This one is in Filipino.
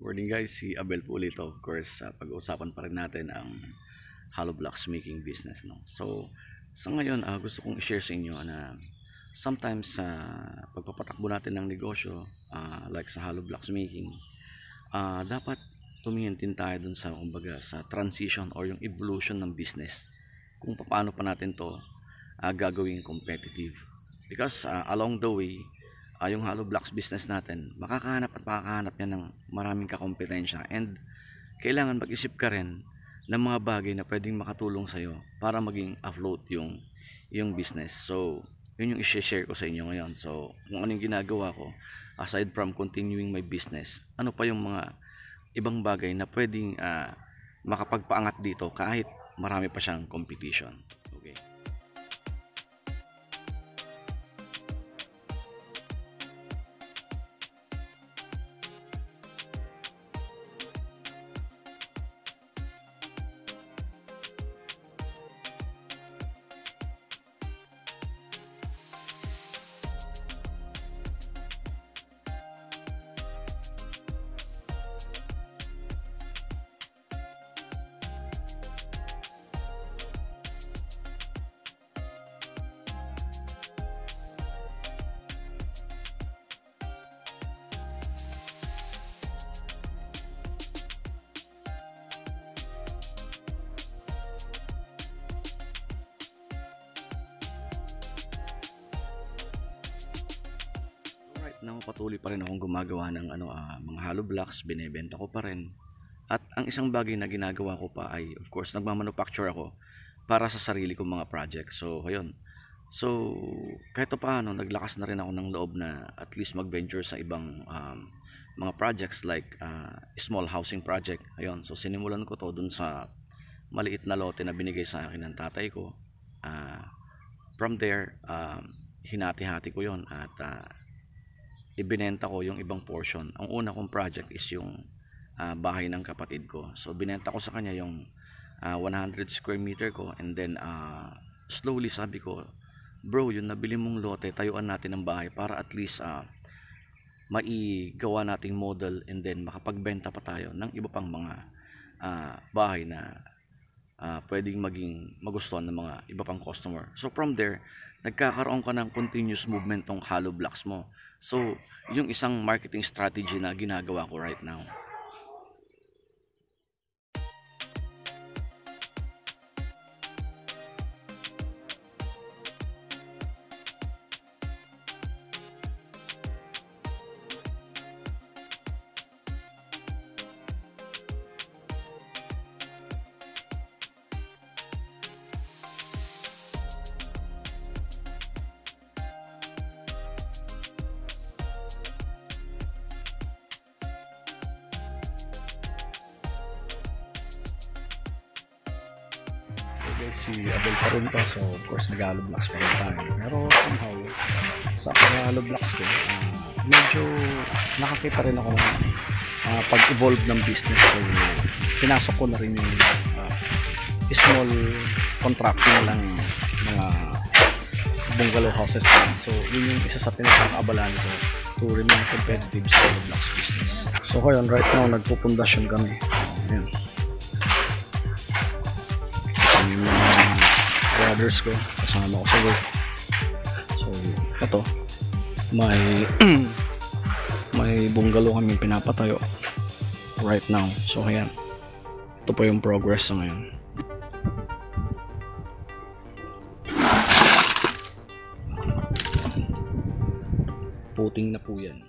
Morning guys, si Abel po ulit. Of course, pag-uusapan pa rin natin ang hollow blocks making business, no? So, sa ngayon, gusto kong i-share sa inyo na sometimes sa pagpapatakbo natin ng negosyo, like sa hollow blocks making, dapat tumingin din tayo dun sa, kumbaga, sa transition or yung evolution ng business. Kung paano pa natin to gagawing competitive. Because along the way, yung hollow blocks business natin, makakahanap niya ng maraming kakompetensya, and kailangan mag-isip ka rin ng mga bagay na pwedeng makatulong sa'yo para maging afloat yung business. So, yun yung i-share ko sa inyo ngayon. So, kung ano yung ginagawa ko, aside from continuing my business, ano pa yung mga ibang bagay na pwedeng makapagpaangat dito kahit marami pa siyang competition. Okay. Now, patuloy pa rin akong gumagawa ng mga hollow blocks, binebenta ko pa rin. At ang isang bagay na ginagawa ko pa ay, of course, nagmamanufacture ako para sa sarili kong mga project. So, ayun. So, kahit paano, naglakas na rin ako ng loob na at least mag-venture sa ibang mga projects like small housing project. Ayun. So, sinimulan ko to dun sa maliit na lote na binigay sa akin ng tatay ko. From there, hinati-hati ko yon at ibinenta ko yung ibang portion. Ang una kong project is yung bahay ng kapatid ko. So binenta ko sa kanya yung 100 square meter ko, and then slowly sabi ko, bro, yung nabili mong lote, tayuan natin ng bahay para at least maigawa nating model, and then makapagbenta pa tayo ng iba pang mga bahay na pwedeng maging magustuhan ng mga iba pang customer. So from there, nagkakaroon ka ng continuous movement tong hollow blocks mo. So, yung isang marketing strategy na ginagawa ko right now. Guys, si Abel pa rin to. So of course nag-hollow blocks pa rin tayo, pero somehow sa pag-hollow blocks ko medyo nakakita rin ako ng pag-evolve ng business. So pinasok ko na rin yung small contracting lang, mga bungalow houses lang. So yun yung isa sa pinakakaabalahan ko to remain competitive sa hollow blocks business. So ngayon right now nagpupundasyon kami. Ayan, yung mga brothers ko, kasama ko sa work. So ito, may bungalow kami pinapatayo right now. So ayan, ito po yung progress sa ngayon. Puting na po yan.